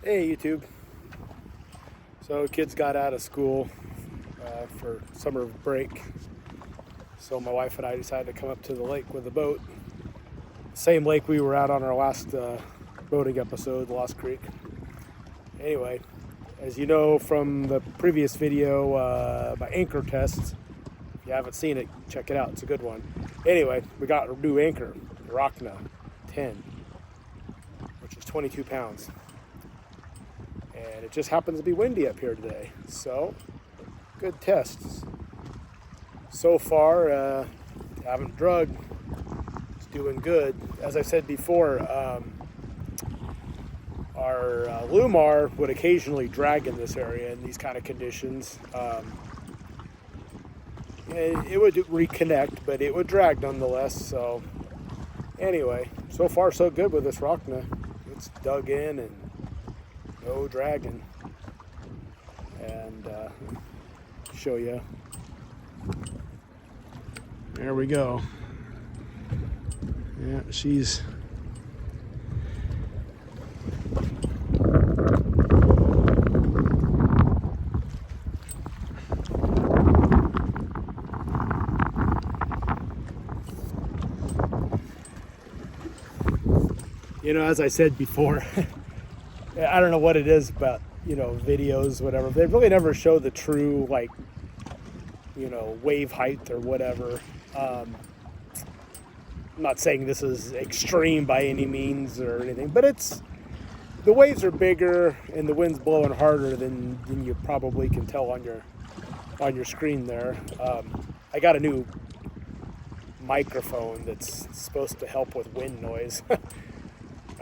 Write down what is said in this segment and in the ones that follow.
Hey YouTube. So kids got out of school for summer break. So my wife and I decided to come up to the lake with a boat. Same lake we were out on our last boating episode, Lost Creek. Anyway, as you know from the previous video, my anchor tests. If you haven't seen it, check it out. It's a good one. Anyway, we got a new anchor, the Rockna 10, which is 22 pounds. And it just happens to be windy up here today. So, good tests. So far, haven't drug. It's doing good. As I said before, our Lumar would occasionally drag in this area in these kind of conditions. It would reconnect, but it would drag nonetheless. So, anyway, so far so good with this Rockna. It's dug in and no dragging. And show you. There we go. Yeah, she's as I said before, I don't know what it is about, videos, whatever. They really never show the true, wave height or whatever. I'm not saying this is extreme by any means or anything, but the waves are bigger and the wind's blowing harder than you probably can tell on your screen there. I got a new microphone that's supposed to help with wind noise.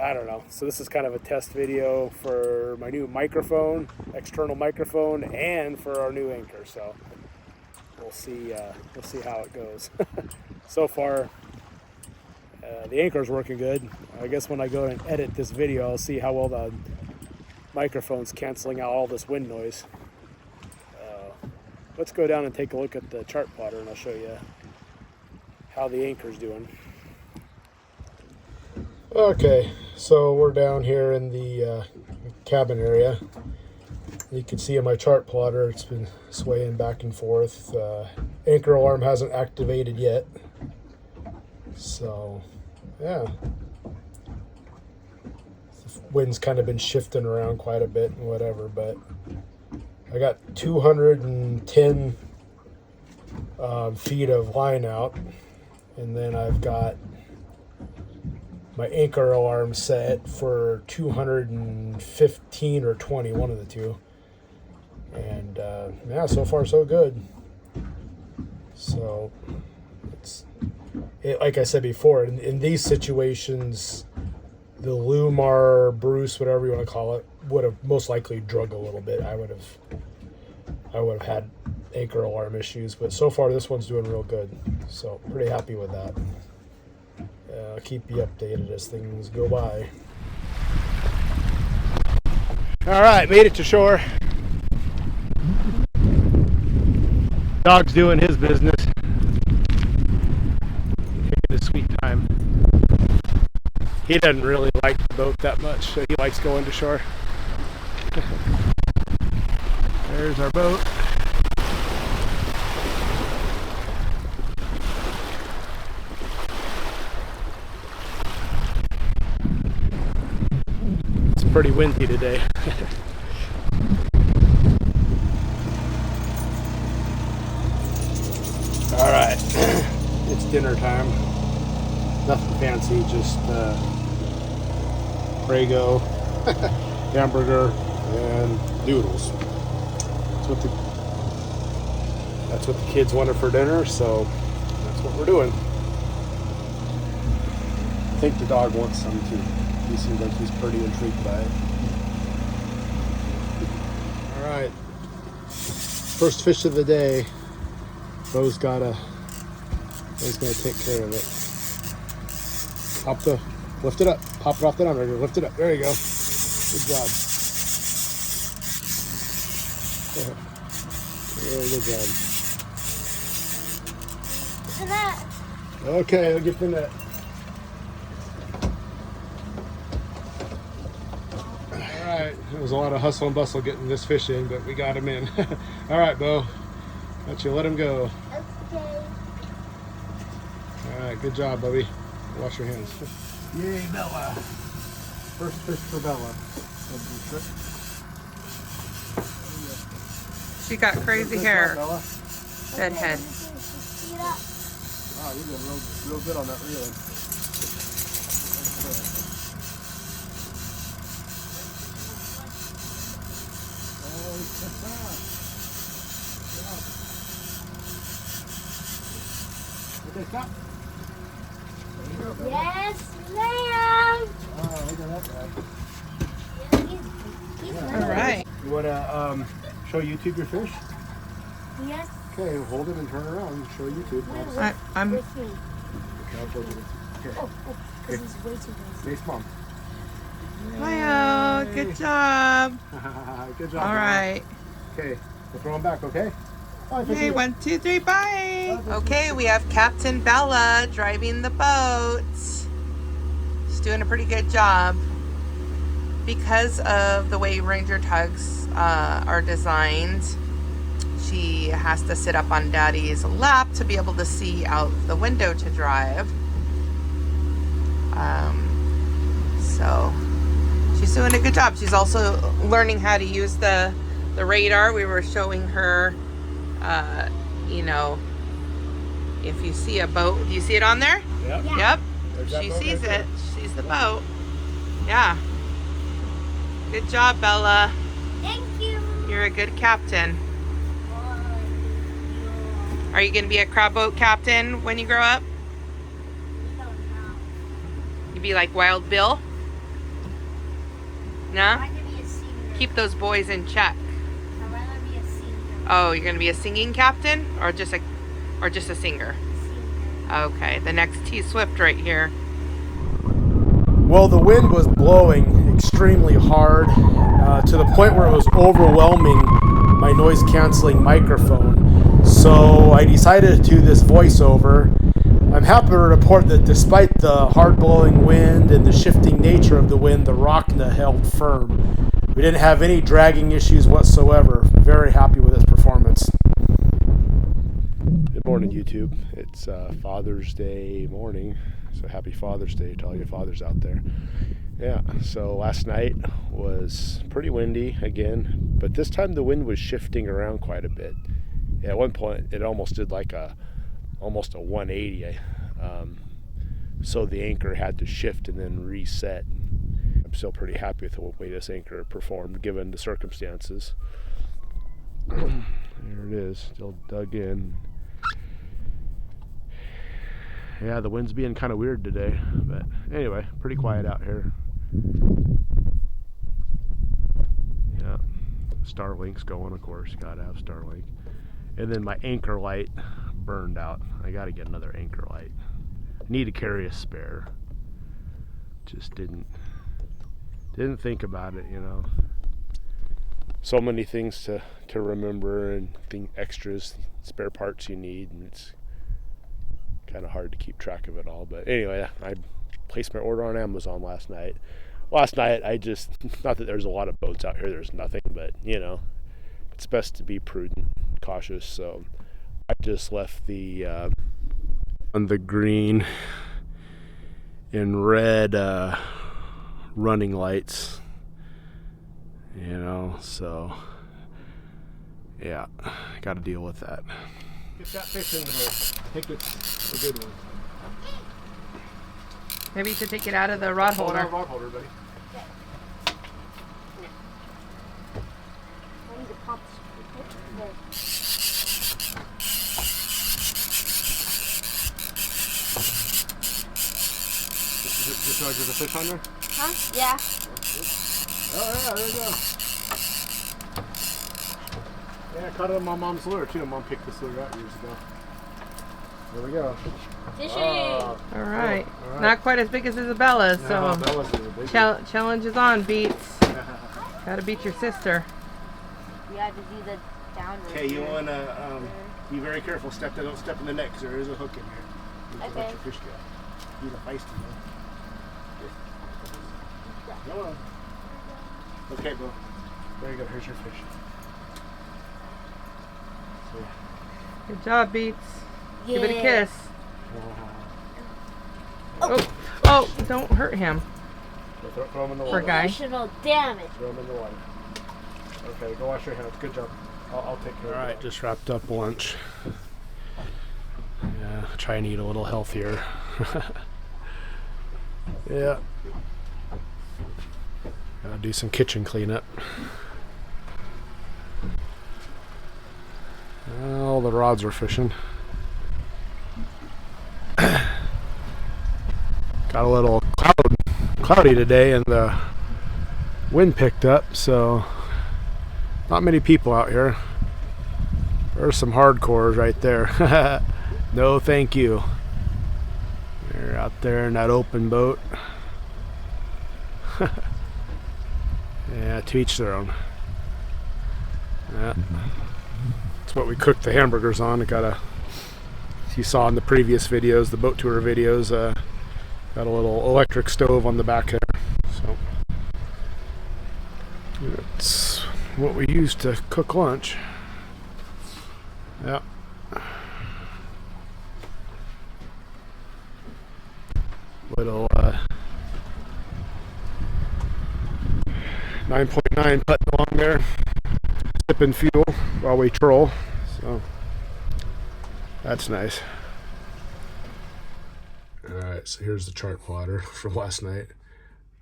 I don't know. So this is kind of a test video for my new microphone, external microphone, and for our new anchor. So we'll see how it goes. So far, the anchor's working good. I guess when I go and edit this video, I'll see how well the microphone's canceling out all this wind noise. Let's go down and take a look at the chart plotter, and I'll show you how the anchor's doing. Okay, so we're down here in the cabin area. You can see in my chart plotter, it's been swaying back and forth. Anchor alarm hasn't activated yet. So, yeah. The wind's kind of been shifting around quite a bit and whatever, but I got 210 feet of line out, and then I've got my anchor alarm set for 215 or 20, one of the two. And yeah, so far so good. So like I said before, in these situations, the Lumar, Bruce, whatever you want to call it, would have most likely drug a little bit. I would have had anchor alarm issues, but so far this one's doing real good. So pretty happy with that. I'll keep you updated as things go by. All right, made it to shore. Dog's doing his business. Taking his sweet time. He doesn't really like the boat that much, so he likes going to shore. There's our boat. It's pretty windy today. All right, it's dinner time. Nothing fancy, just Prego, hamburger, and noodles. That's what the kids wanted for dinner, so that's what we're doing. I think the dog wants some too. He seems like he's pretty intrigued by it. All right, first fish of the day. Bo's gonna take care of it. Lift it up. Pop it off the downrigger. Lift it up. There you go. Good job. Very good job. Look at that. Okay, I'll get the net. All right. right, it was a lot of hustle and bustle getting this fish in, but we got him in. All right, Bo, let you let him go. Okay. All right, good job, Bubby. Wash your hands. Yay, Bella. First fish for Bella. She got crazy hair. Bella. Dead head. Wow, you're doing real good on that reeling. Okay, stop. Yes, ma'am. Oh, look at that guy. All right. You want to show YouTube your fish? Yes. Okay, hold him and turn around and show YouTube. I'm With me. Okay. Oh, because he's way too busy. Face mom. Leo, good job. Good job. All right. Okay, we'll throw him back, okay? Okay, 1, 2, 3, bye. Okay, we have Captain Bella driving the boat. She's doing a pretty good job. Because of the way Ranger tugs are designed, she has to sit up on Daddy's lap to be able to see out the window to drive. So she's doing a good job. She's also learning how to use the radar. We were showing her, you know, if you see a boat, do you see it on there? Yep. Yep. There's She that boat sees right it. She sees the boat. Yeah. Good job, Bella. Thank you. You're a good captain. Are you going to be a crab boat captain when you grow up? You be like Wild Bill? No? I'm going to be a singer. Keep those boys in check. I'd rather be a singer. Oh, you're going to be a singing captain or just a singer? Singer. Okay, the next T Swift right here. Well, the wind was blowing extremely hard to the point where it was overwhelming my noise canceling microphone. So I decided to do this voiceover. I'm happy to report that despite the hard blowing wind and the shifting nature of the wind, the Rockna held firm. We didn't have any dragging issues whatsoever. Very happy with its performance. Good morning, YouTube. It's Father's Day morning, so happy Father's Day to all your fathers out there. Yeah, so last night was pretty windy again, but this time the wind was shifting around quite a bit. At one point, it almost did like almost a 180. So the anchor had to shift and then reset. I'm still pretty happy with the way this anchor performed given the circumstances. There it is, still dug in. Yeah, the wind's being kind of weird today, but anyway, pretty quiet out here. Yeah, Starlink's going, of course. Gotta have Starlink. And then my anchor light burned out. I gotta get another anchor light. Need to carry a spare. Just didn't think about it, you know. So many things to remember and extras, spare parts you need, and it's kind of hard to keep track of it all. But anyway, I placed my order on Amazon last night. I just, not that there's a lot of boats out here, there's nothing, but you know, it's best to be prudent, cautious. So I just left the on the green and red running lights, you know, so yeah, got to deal with that. Get that fish in the boat. I think it's a good one. Maybe you should take it out of the rod holder. Rod holder, buddy. I need to pop Just like there's a fish on there? Huh? Yeah. Oh yeah, there you go. Yeah, I caught it on my mom's lure too. Mom picked this lure out years ago. There we go. Fishing. All right. All right. Not quite as big as Isabella's, No, so that wasn't a big one. challenge is on, Beats. Gotta beat your sister. You have to do the downward. Okay, you want to be very careful. Don't step in the net because there is a hook in here. You can let Okay. your fish go. He's a feisty one. Come on. Okay, bro. There you go. Here's your fish. So, Good job, Beats. Give it a kiss. Oh. Oh, don't hurt him. throw him in the Poor water. guy. Emotional damage. Throw him in the water. Okay, go wash your hands. Good job. I'll take care of it. All right, just wrapped up lunch. Yeah, try and eat a little healthier. Yeah. Gotta do some kitchen cleanup. All the rods are fishing. Got a little cloudy today and the wind picked up, so not many people out here. There's some hardcores right there. No thank you. They're out there in that open boat. Yeah, to each their own. Yeah. That's what we cooked the hamburgers on. It got a, as you saw in the previous videos, the boat tour videos, got a little electric stove on the back there. So it's what we use to cook lunch. Yeah. Little 9.9 putting along there, sipping fuel while we troll. So that's nice. All right, so here's the chart plotter from last night.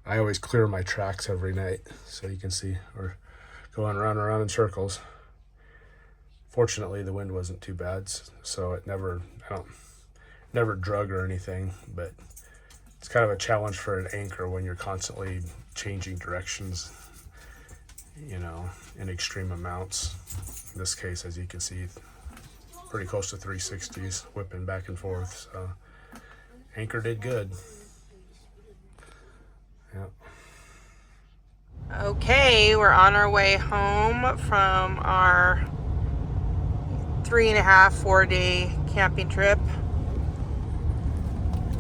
I always clear my tracks every night so you can see we're going around and around in circles. Fortunately, the wind wasn't too bad, so it never drug or anything, but it's kind of a challenge for an anchor when you're constantly changing directions, you know, in extreme amounts. In this case, as you can see, pretty close to 360s, whipping back and forth, so anchor did good. Yeah. Okay, we're on our way home from our 3.5-4 day camping trip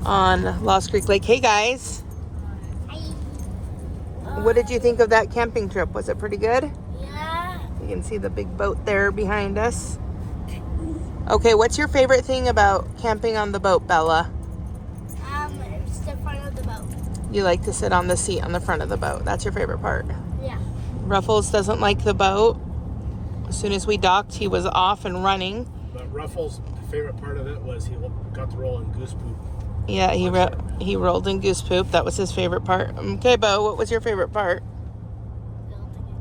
on Lost Creek Lake. Hey guys, what did you think of that camping trip? Was it pretty good? Yeah. You can see the big boat there behind us. Okay, what's your favorite thing about camping on the boat, Bella? It's the front of the boat. You like to sit on the seat on the front of the boat. That's your favorite part. Yeah. Ruffles doesn't like the boat. As soon as we docked, he was off and running. But Ruffles' favorite part of it was he got to roll in goose poop. Yeah, he rolled in goose poop. That was his favorite part. Okay, Bo, what was your favorite part? Building a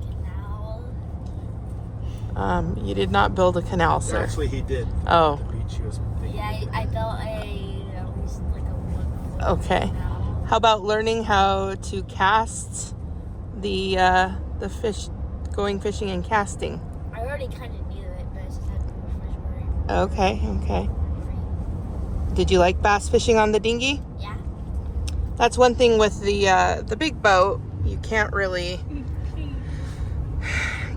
canal. You did not build a canal, sir. Actually, he did. Oh. The beach he was thinking. Yeah, I built at least like a one. Okay. Canal. How about learning how to cast the fish, going fishing and casting? I already kind of knew it, but I just had to refresh my Okay. Did you like bass fishing on the dinghy? Yeah. That's one thing with the big boat. You can't really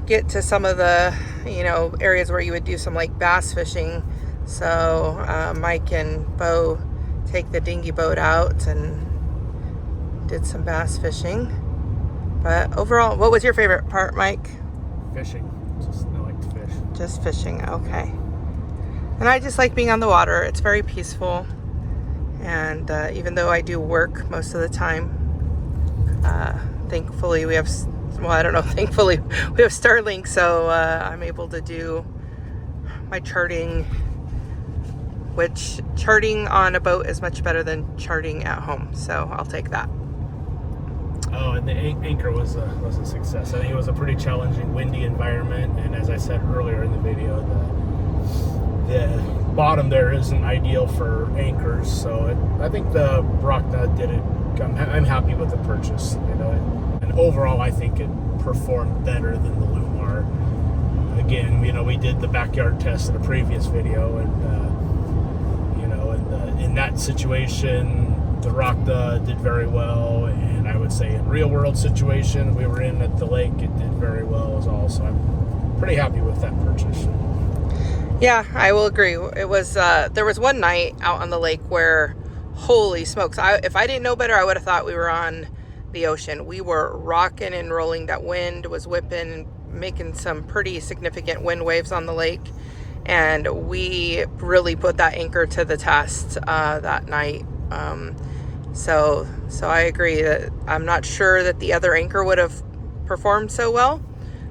get to some of the, you know, areas where you would do some like bass fishing. So Mike and Bo take the dinghy boat out and did some bass fishing. But overall, what was your favorite part, Mike? Fishing. I like to fish. Just fishing, okay. And I just like being on the water. It's very peaceful. And even though I do work most of the time, thankfully we have, well, I don't know, thankfully we have Starlink, so I'm able to do my charting, which charting on a boat is much better than charting at home. So I'll take that. Oh, and the anchor was a success. I think it was a pretty challenging, windy environment, and as I said earlier in the video, the bottom there isn't ideal for anchors. So I think the Brockna did it. I'm happy with the purchase. You know, and overall, I think it performed better than the Lumar. Again, you know, we did the backyard test in a previous video, and you know, in that situation, the Brockna did very well. And I would say in real world situation we were in at the lake, it did very well as well. So I'm pretty happy with that purchase. Yeah, I will agree. It was there was one night out on the lake where, holy smokes, if I didn't know better, I would have thought we were on the ocean. We were rocking and rolling. That wind was whipping and making some pretty significant wind waves on the lake. And we really put that anchor to the test that night. So I agree that I'm not sure that the other anchor would have performed so well.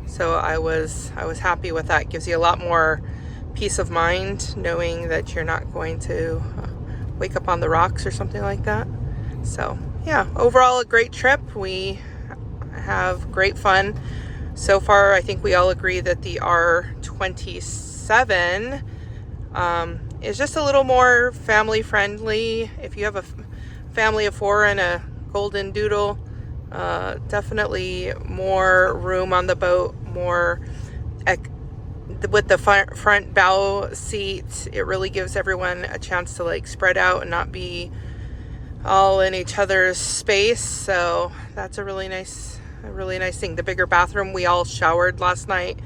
So I was happy with that. It gives you a lot more peace of mind knowing that you're not going to wake up on the rocks or something like that. So yeah, overall a great trip. We have great fun. So far, I think we all agree that the R27 is just a little more family friendly. If you have a family of 4 and a golden doodle, definitely more room on the boat, more with the front bow seat. It really gives everyone a chance to like spread out and not be all in each other's space. So that's a really nice thing. The bigger bathroom, we all showered last night.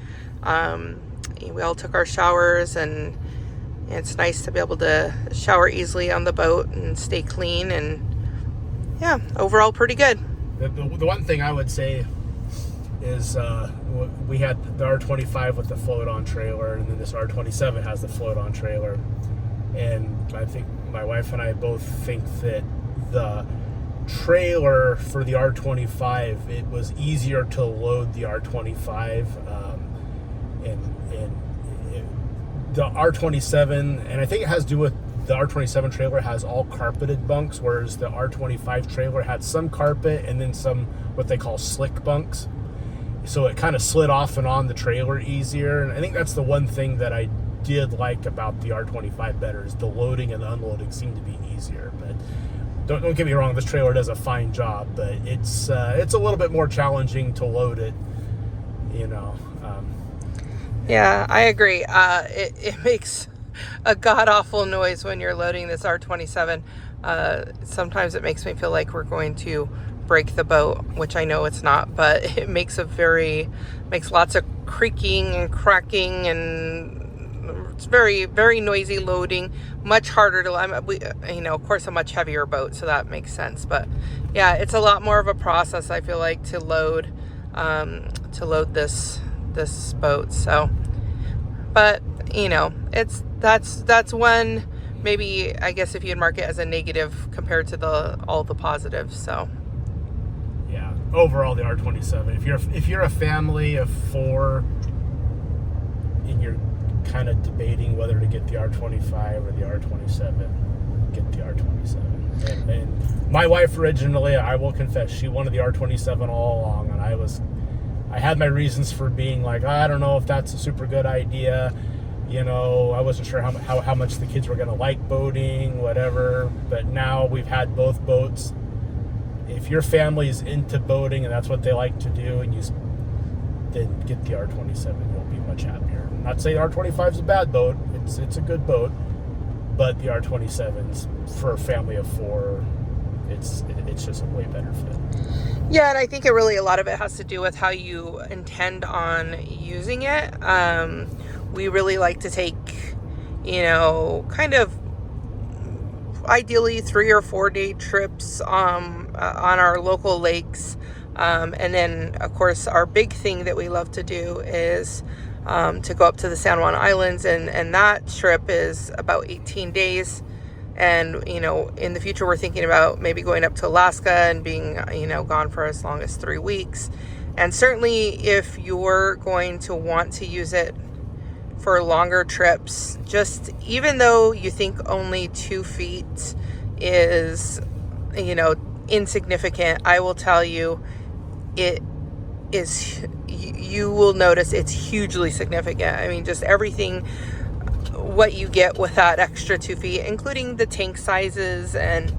We all took our showers, and it's nice to be able to shower easily on the boat and stay clean. And yeah, overall pretty good. The one thing I would say is we had the R25 with the float-on trailer, and then this R27 has the float-on trailer. And I think my wife and I both think that the trailer for the R25, it was easier to load the R25, the R27, and I think it has to do with the R27 trailer has all carpeted bunks, whereas the R25 trailer had some carpet and then some what they call slick bunks. So it kind of slid off and on the trailer easier. And I think that's the one thing that I did like about the R25 better, is the loading and the unloading seemed to be easier. But don't get me wrong, this trailer does a fine job, but it's a little bit more challenging to load it, you know. Yeah, I agree. It makes a god-awful noise when you're loading this R27. Sometimes it makes me feel like we're going to break the boat, which I know it's not, but it makes lots of creaking and cracking, and it's very, very noisy loading. Much harder to, of course, a much heavier boat, so that makes sense. But yeah, it's a lot more of a process, I feel like, to load this boat. So, but that's one, maybe, I guess, if you'd mark it as a negative compared to all the positives. So yeah, overall the R27, if you're a family of 4 and you're kind of debating whether to get the R25 or the R27, get the R27. And my wife originally, I will confess, she wanted the R27 all along, and I had my reasons for being like, I don't know if that's a super good idea. I wasn't sure how much the kids were going to like boating, whatever. But now we've had both boats. If your family's into boating and that's what they like to do, and you then get the R27, you'll be much happier. Not saying R25 is a bad boat. It's a good boat. But the R27's for a family of 4, it's just a way better fit. Yeah, and I think a lot of it has to do with how you intend on using it. We really like to take, kind of ideally 3 or 4 day trips on our local lakes. And then, of course, our big thing that we love to do is to go up to the San Juan Islands, and that trip is about 18 days. And, in the future, we're thinking about maybe going up to Alaska and being, gone for as long as 3 weeks. And certainly if you're going to want to use it for longer trips, just even though you think only 2 feet is, insignificant, I will tell you it is, you will notice it's hugely significant. I mean, just everything what you get with that extra 2 feet, including the tank sizes and,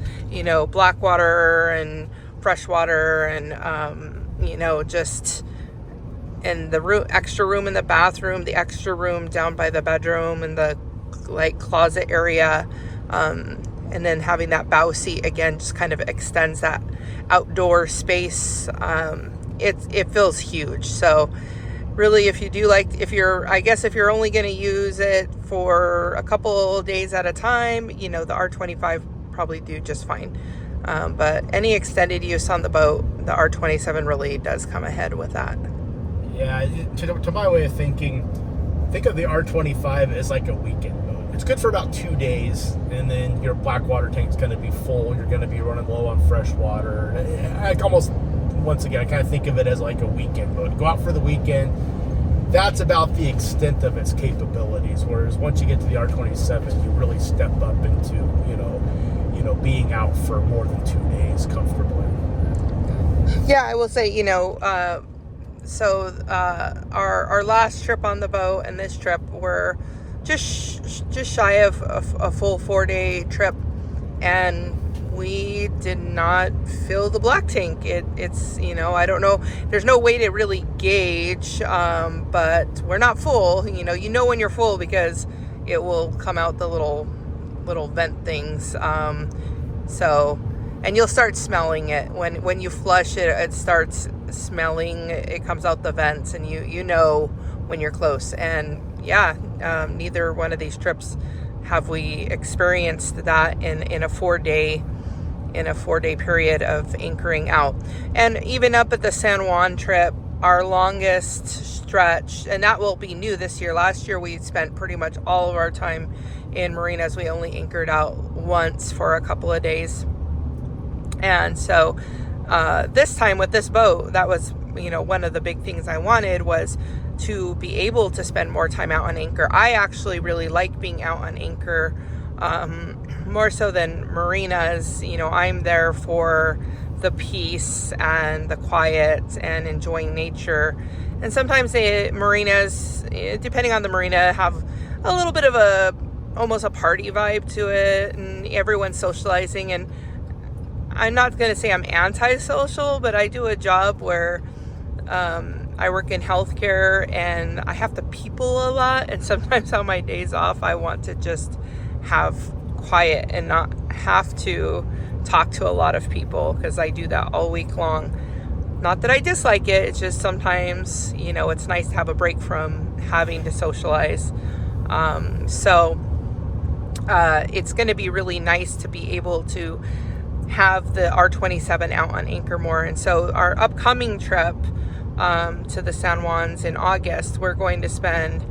black water and fresh water and, and the extra room in the bathroom, the extra room down by the bedroom and the closet area. And then having that bow seat again, just kind of extends that outdoor space. It feels huge. So really, if you're only going to use it for a couple days at a time, the R25 probably do just fine. But any extended use on the boat, the R27 really does come ahead with that. Yeah, to my way of thinking, think of the R25 as like a weekend boat. It's good for about 2 days, and then your black water tank's going to be full. You're going to be running low on fresh water. I almost, once again, I kind of think of it as like a weekend boat. Go out for the weekend. That's about the extent of its capabilities. Whereas once you get to the R27, you really step up into being out for more than 2 days comfortably. Yeah, I will say, so our last trip on the boat and this trip were just shy of a full 4-day trip, and we did not fill the black tank. It's I don't know, there's no way to really gauge, but we're not full. You know when you're full because it will come out the little vent things. And you'll start smelling it when you flush it. It starts smelling. It comes out the vents, and you know when you're close. And yeah, neither one of these trips have we experienced that in a 4-day period of anchoring out. And even up at the San Juan trip, our longest stretch, and that will be new this year. Last year we spent pretty much all of our time in marinas. We only anchored out once for a couple of days. And so this time with this boat, that was one of the big things I wanted was to be able to spend more time out on anchor. I actually really like being out on anchor, more so than marinas. I'm there for the peace and the quiet and enjoying nature. And sometimes the marinas, depending on the marina, have a little bit of almost a party vibe to it, and everyone's socializing. And I'm not going to say I'm antisocial, but I do a job where I work in healthcare and I have to people a lot. And sometimes on my days off, I want to just have quiet and not have to talk to a lot of people, because I do that all week long. Not that I dislike it. It's just sometimes, it's nice to have a break from having to socialize. So it's going to be really nice to be able to have the R27 out on anchor more. And so our upcoming trip to the San Juans in August, we're going to spend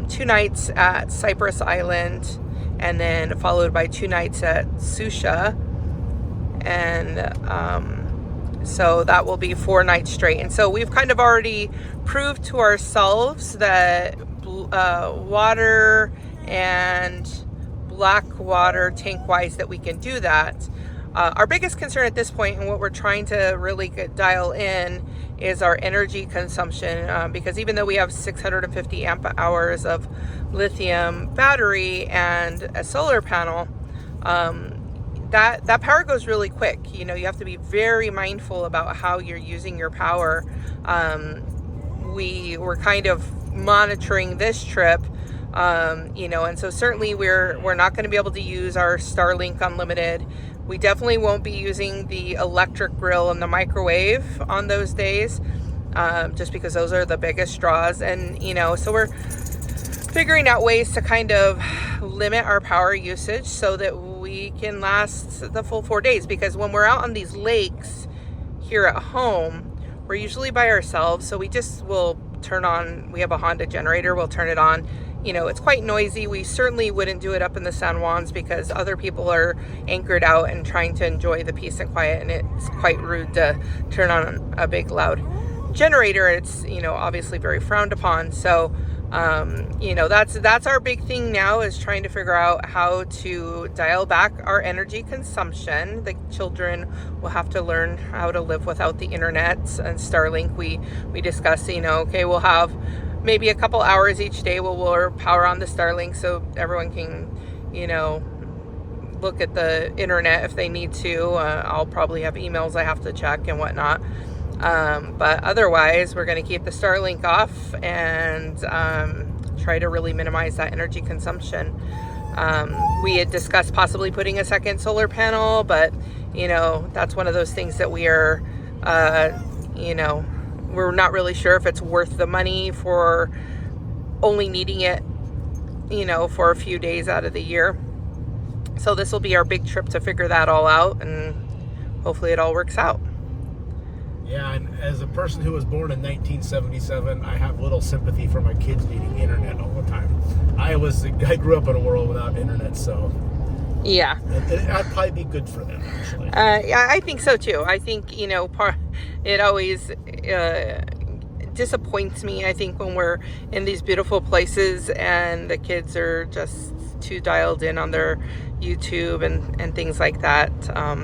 2 nights at Cypress Island, and then followed by 2 nights at Susha. And so that will be 4 nights straight. And so we've kind of already proved to ourselves that water and black water tank wise that we can do that. Our biggest concern at this point, and what we're trying to really dial in, is our energy consumption, because even though we have 650 amp hours of lithium battery and a solar panel, that power goes really quick. You have to be very mindful about how you're using your power. We were kind of monitoring this trip, and so certainly we're not going to be able to use our Starlink Unlimited. We definitely won't be using the electric grill and the microwave on those days, just because those are the biggest draws. And, so we're figuring out ways to kind of limit our power usage so that we can last the full 4 days. Because when we're out on these lakes here at home, we're usually by ourselves. So we just will turn on, we have a Honda generator, we'll turn it on. It's quite noisy. We certainly wouldn't do it up in the San Juans because other people are anchored out and trying to enjoy the peace and quiet, and it's quite rude to turn on a big loud generator. It's obviously very frowned upon. So that's our big thing now, is trying to figure out how to dial back our energy consumption. The children will have to learn how to live without the internet and Starlink. We discussed, okay, we'll have maybe a couple hours each day we'll power on the Starlink so everyone can, look at the internet if they need to. I'll probably have emails I have to check and whatnot. But otherwise, we're going to keep the Starlink off and try to really minimize that energy consumption. We had discussed possibly putting a second solar panel, but, that's one of those things that we are, we're not really sure if it's worth the money for only needing it, for a few days out of the year. So this will be our big trip to figure that all out and hopefully it all works out. Yeah, and as a person who was born in 1977, I have little sympathy for my kids needing internet all the time. I grew up in a world without internet, so Yeah. that'd probably be good for them, actually. Yeah, I think so too. I think, it always disappoints me, I think, when we're in these beautiful places and the kids are just too dialed in on their YouTube and things like that.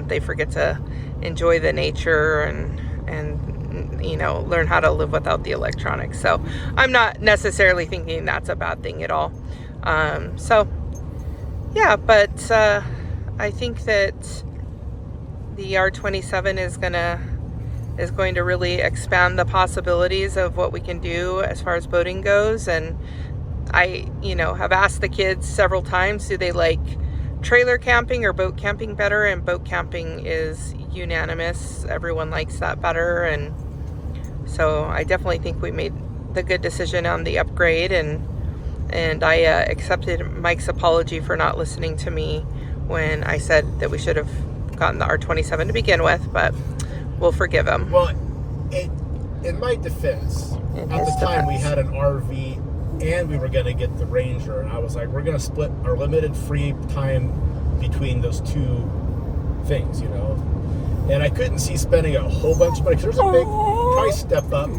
They forget to enjoy the nature and learn how to live without the electronics. So I'm not necessarily thinking that's a bad thing at all. Yeah, but I think that the R27 is going to really expand the possibilities of what we can do as far as boating goes. And I, have asked the kids several times, do they like trailer camping or boat camping better? And boat camping is unanimous. Everyone likes that better. And so I definitely think we made the good decision on the upgrade. And I accepted Mike's apology for not listening to me when I said that we should have gotten the R27 to begin with, but we'll forgive him. Well, in my defense, at the time we had an RV and we were going to get the Ranger, and I was like, we're going to split our limited free time between those two things, and I couldn't see spending a whole bunch of money, because there's a big price step up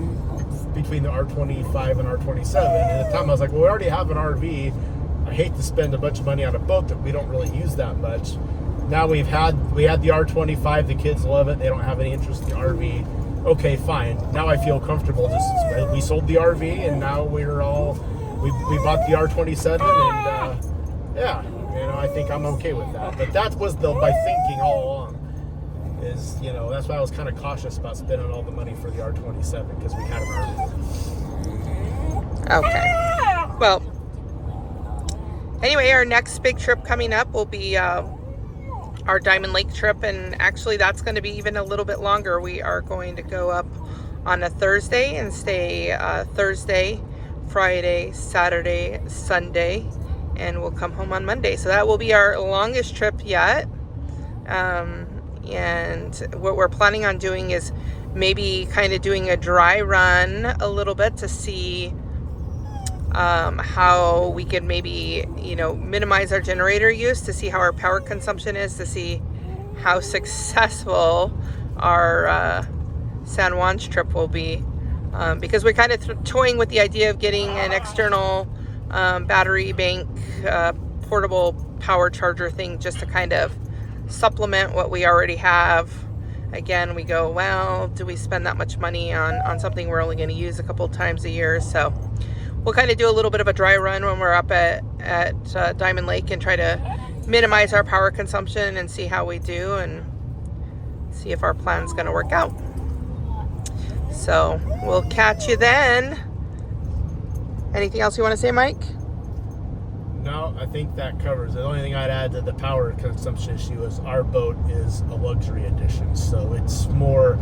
between the R25 and R27, and at the time I was like, well, we already have an RV. I hate to spend a bunch of money on a boat that we don't really use that much. Now we had the R25, the kids love it, they don't have any interest in the RV. Okay, fine. Now I feel comfortable. We sold the RV, and now we bought the R27, and yeah, I think I'm okay with that. But that was my thinking all along. That's why I was kind of cautious about spending all the money for the R27, because we had an RV. Okay. Well, anyway, our next big trip coming up will be our Diamond Lake trip, and actually that's going to be even a little bit longer. We are going to go up on a Thursday and stay Thursday, Friday, Saturday, Sunday, and we'll come home on Monday. So that will be our longest trip yet. And what we're planning on doing is maybe kind of doing a dry run a little bit to see how we can maybe, minimize our generator use, to see how our power consumption is, to see how successful our San Juan's trip will be. Because we're kind of toying with the idea of getting an external battery bank, portable power charger thing, just to kind of supplement what we already have. Again, we go, well, do we spend that much money on something we're only going to use a couple times a year? So we'll kind of do a little bit of a dry run when we're up at Diamond Lake and try to minimize our power consumption and see how we do and see if our plan's going to work out. So we'll catch you then. Anything else you want to say, Mike? No, I think that covers it. The only thing I'd add to the power consumption issue is our boat is a luxury edition, so it's more,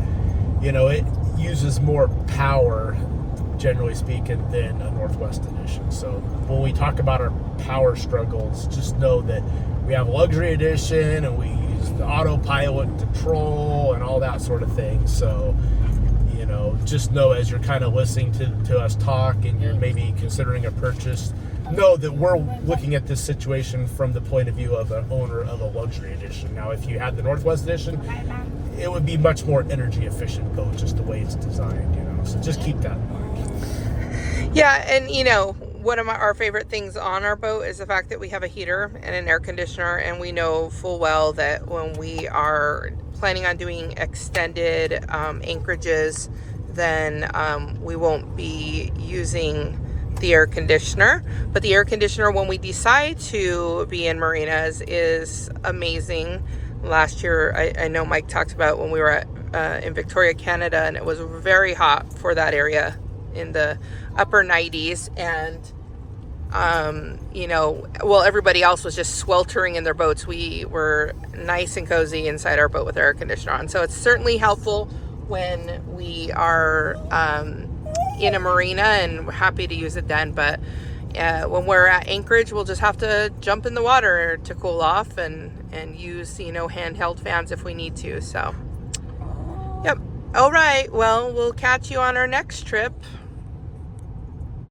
it uses more power, generally speaking, than a Northwest edition. So when we talk about our power struggles, just know that we have a luxury edition and we use the autopilot control and all that sort of thing. So, just know, as you're kind of listening to us talk and you're maybe considering a purchase, know that we're looking at this situation from the point of view of an owner of a luxury edition. Now, if you had the Northwest edition, it would be much more energy efficient boat, just the way it's designed, so just keep that in mind. Yeah, and one of our favorite things on our boat is the fact that we have a heater and an air conditioner, and we know full well that when we are planning on doing extended anchorages, then we won't be using the air conditioner. But the air conditioner, when we decide to be in marinas, is amazing. Last year, I know Mike talked about when we were in Victoria, Canada, and it was very hot for that area, in the upper 90s, and everybody else was just sweltering in their boats. We were nice and cozy inside our boat with our air conditioner on. So it's certainly helpful when we are in a marina, and we're happy to use it then. But when we're at Anchorage, we'll just have to jump in the water to cool off and use, you know, handheld fans if we need to. So, yep. All right. Well, we'll catch you on our next trip.